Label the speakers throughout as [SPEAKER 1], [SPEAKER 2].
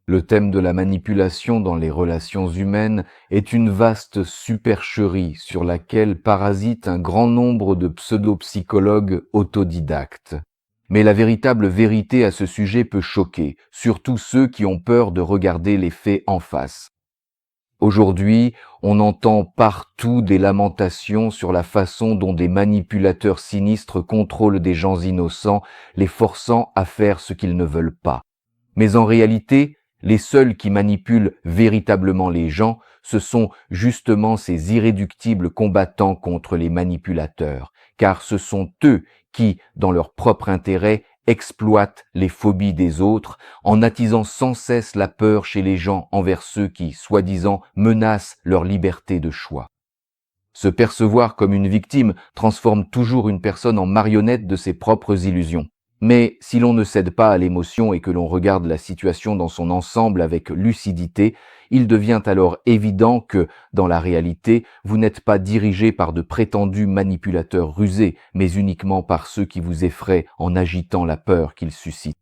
[SPEAKER 1] Le thème de la manipulation dans les relations humaines est une vaste supercherie sur laquelle parasitent un grand nombre de pseudo-psychologues autodidactes. Mais la véritable vérité à ce sujet peut choquer, surtout ceux qui ont peur de regarder les faits en face. Aujourd'hui, on entend partout des lamentations sur la façon dont des manipulateurs sinistres contrôlent des gens innocents, les forçant à faire ce qu'ils ne veulent pas. Mais en réalité, les seuls qui manipulent véritablement les gens, ce sont justement ces irréductibles combattants contre les manipulateurs, car ce sont eux qui, dans leur propre intérêt, exploitent les phobies des autres en attisant sans cesse la peur chez les gens envers ceux qui, soi-disant, menacent leur liberté de choix. Se percevoir comme une victime transforme toujours une personne en marionnette de ses propres illusions. Mais si l'on ne cède pas à l'émotion et que l'on regarde la situation dans son ensemble avec lucidité, il devient alors évident que, dans la réalité, vous n'êtes pas dirigé par de prétendus manipulateurs rusés, mais uniquement par ceux qui vous effraient en agitant la peur qu'ils suscitent.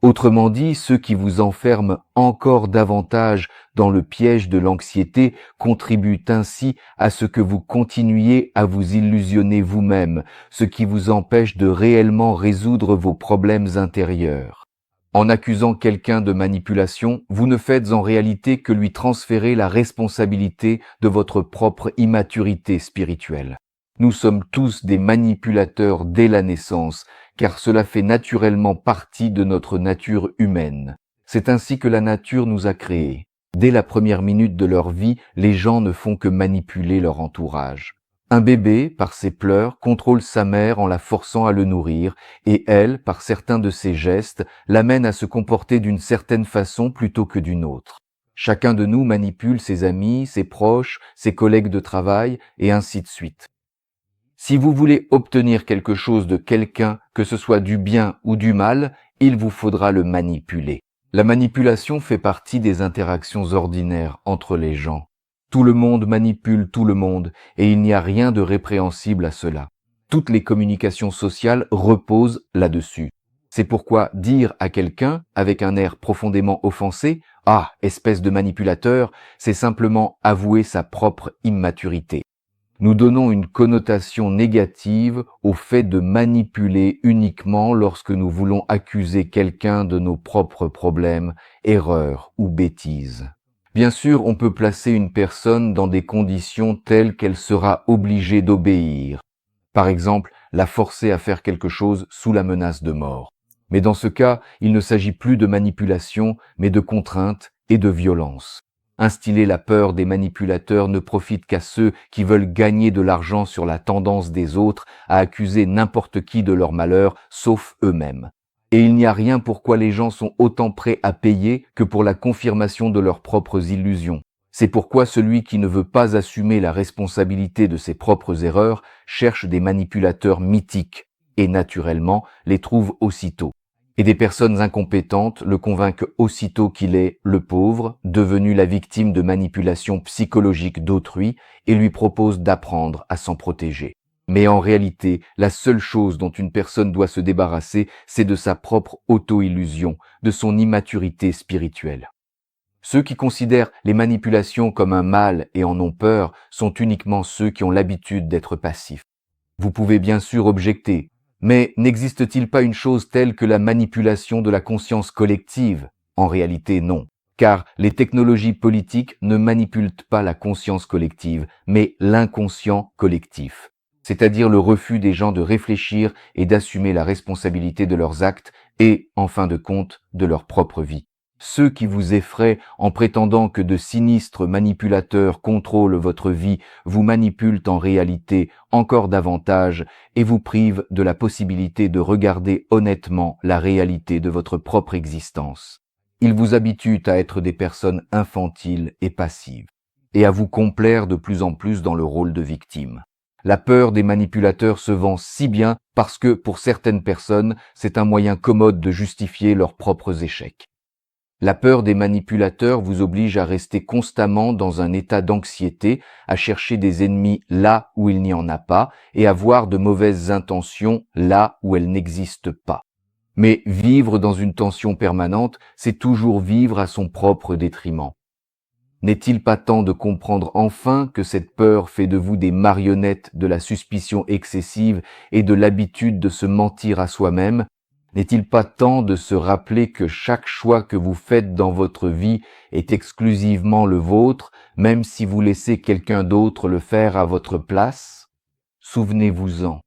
[SPEAKER 1] Autrement dit, ceux qui vous enferment encore davantage dans le piège de l'anxiété contribuent ainsi à ce que vous continuiez à vous illusionner vous-même, ce qui vous empêche de réellement résoudre vos problèmes intérieurs. En accusant quelqu'un de manipulation, vous ne faites en réalité que lui transférer la responsabilité de votre propre immaturité spirituelle. Nous sommes tous des manipulateurs dès la naissance, car cela fait naturellement partie de notre nature humaine. C'est ainsi que la nature nous a créés. Dès la première minute de leur vie, les gens ne font que manipuler leur entourage. Un bébé, par ses pleurs, contrôle sa mère en la forçant à le nourrir, et elle, par certains de ses gestes, l'amène à se comporter d'une certaine façon plutôt que d'une autre. Chacun de nous manipule ses amis, ses proches, ses collègues de travail, et ainsi de suite. Si vous voulez obtenir quelque chose de quelqu'un, que ce soit du bien ou du mal, il vous faudra le manipuler. La manipulation fait partie des interactions ordinaires entre les gens. Tout le monde manipule tout le monde, et il n'y a rien de répréhensible à cela. Toutes les communications sociales reposent là-dessus. C'est pourquoi dire à quelqu'un, avec un air profondément offensé, « Ah, espèce de manipulateur », c'est simplement avouer sa propre immaturité. Nous donnons une connotation négative au fait de manipuler uniquement lorsque nous voulons accuser quelqu'un de nos propres problèmes, erreurs ou bêtises. Bien sûr, on peut placer une personne dans des conditions telles qu'elle sera obligée d'obéir. Par exemple, la forcer à faire quelque chose sous la menace de mort. Mais dans ce cas, il ne s'agit plus de manipulation, mais de contrainte et de violence. Instiller la peur des manipulateurs ne profite qu'à ceux qui veulent gagner de l'argent sur la tendance des autres à accuser n'importe qui de leur malheur, sauf eux-mêmes. Et il n'y a rien pour quoi les gens sont autant prêts à payer que pour la confirmation de leurs propres illusions. C'est pourquoi celui qui ne veut pas assumer la responsabilité de ses propres erreurs cherche des manipulateurs mythiques et naturellement les trouve aussitôt. Et des personnes incompétentes le convainquent aussitôt qu'il est le pauvre, devenu la victime de manipulations psychologiques d'autrui, et lui proposent d'apprendre à s'en protéger. Mais en réalité, la seule chose dont une personne doit se débarrasser, c'est de sa propre auto-illusion, de son immaturité spirituelle. Ceux qui considèrent les manipulations comme un mal et en ont peur sont uniquement ceux qui ont l'habitude d'être passifs. Vous pouvez bien sûr objecter. Mais n'existe-t-il pas une chose telle que la manipulation de la conscience collective? En réalité, non, car les technologies politiques ne manipulent pas la conscience collective, mais l'inconscient collectif, c'est-à-dire le refus des gens de réfléchir et d'assumer la responsabilité de leurs actes et, en fin de compte, de leur propre vie. Ceux qui vous effraient en prétendant que de sinistres manipulateurs contrôlent votre vie vous manipulent en réalité encore davantage et vous privent de la possibilité de regarder honnêtement la réalité de votre propre existence. Ils vous habituent à être des personnes infantiles et passives, et à vous complaire de plus en plus dans le rôle de victime. La peur des manipulateurs se vend si bien parce que, pour certaines personnes, c'est un moyen commode de justifier leurs propres échecs. La peur des manipulateurs vous oblige à rester constamment dans un état d'anxiété, à chercher des ennemis là où il n'y en a pas et à voir de mauvaises intentions là où elles n'existent pas. Mais vivre dans une tension permanente, c'est toujours vivre à son propre détriment. N'est-il pas temps de comprendre enfin que cette peur fait de vous des marionnettes de la suspicion excessive et de l'habitude de se mentir à soi-même? N'est-il pas temps de se rappeler que chaque choix que vous faites dans votre vie est exclusivement le vôtre, même si vous laissez quelqu'un d'autre le faire à votre place? Souvenez-vous-en.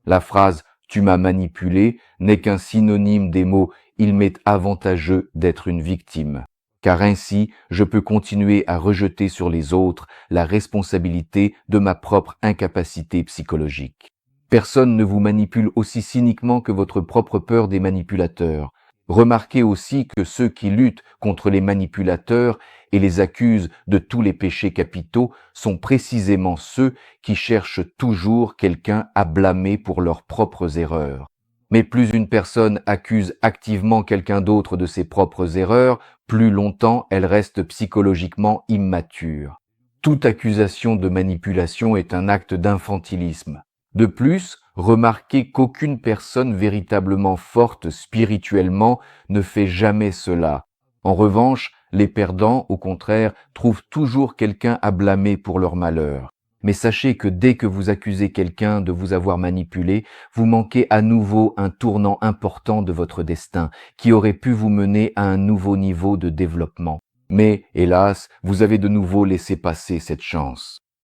[SPEAKER 1] La phrase «tu m'as manipulé» n'est qu'un synonyme des mots «il m'est avantageux d'être une victime», car ainsi je peux continuer à rejeter sur les autres la responsabilité de ma propre incapacité psychologique. Personne ne vous manipule aussi cyniquement que votre propre peur des manipulateurs. Remarquez aussi que ceux qui luttent contre les manipulateurs et les accusent de tous les péchés capitaux sont précisément ceux qui cherchent toujours quelqu'un à blâmer pour leurs propres erreurs. Mais plus une personne accuse activement quelqu'un d'autre de ses propres erreurs, plus longtemps elle reste psychologiquement immature. Toute accusation de manipulation est un acte d'infantilisme. De plus, remarquez qu'aucune personne véritablement forte spirituellement ne fait jamais cela. En revanche, les perdants, au contraire, trouvent toujours quelqu'un à blâmer pour leur malheur. Mais sachez que dès que vous accusez quelqu'un de vous avoir manipulé, vous manquez à nouveau un tournant important de votre destin, qui aurait pu vous mener à un nouveau niveau de développement. Mais, hélas, vous avez de nouveau laissé passer cette chance.